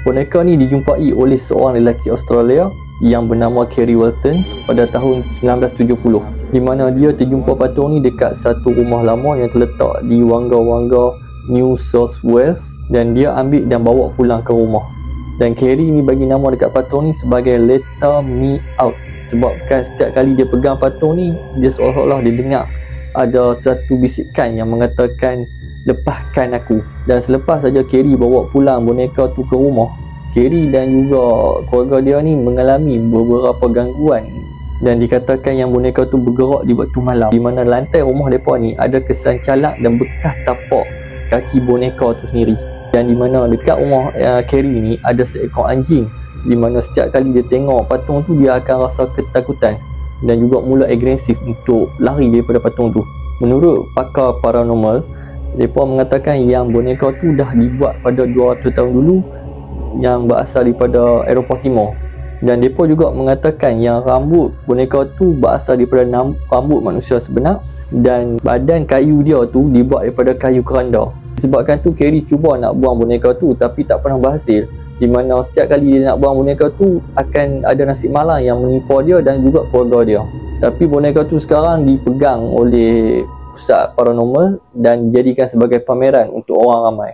Boneka ni dijumpai oleh seorang lelaki Australia yang bernama Kerry Walton pada tahun 1970, di mana dia terjumpa patung ni dekat satu rumah lama yang terletak di Wangga-Wangga, New South Wales, dan dia ambil dan bawa pulang ke rumah. Dan Kerry ni bagi nama dekat patung ni sebagai Let Me Out, sebabkan setiap kali dia pegang patung ni, dia seolah-olah dia dengar ada satu bisikan yang mengatakan lepaskan aku. Dan selepas saja Kerry bawa pulang boneka tu ke rumah, Kerry dan juga keluarga dia ni mengalami beberapa gangguan, dan dikatakan yang boneka tu bergerak di waktu malam, di mana lantai rumah mereka ni ada kesan calak dan bekas tapak kaki boneka tu sendiri. Dan di mana dekat rumah Kerry ni ada seekor anjing, di mana setiap kali dia tengok patung tu, dia akan rasa ketakutan dan juga mula agresif untuk lari daripada patung tu. Menurut pakar paranormal, mereka mengatakan yang boneka tu dah dibuat pada 200 tahun dulu, yang berasal daripada Eropah Timur. Dan mereka juga mengatakan yang rambut boneka tu berasal daripada rambut manusia sebenar, dan badan kayu dia tu dibuat daripada kayu keranda. Sebabkan tu Kerry cuba nak buang boneka tu tapi tak pernah berhasil, di mana setiap kali dia nak buang boneka tu akan ada nasib malang yang menimpa dia dan juga keluarga dia. Tapi boneka tu sekarang dipegang oleh pusat paranormal dan dijadikan sebagai pameran untuk orang ramai.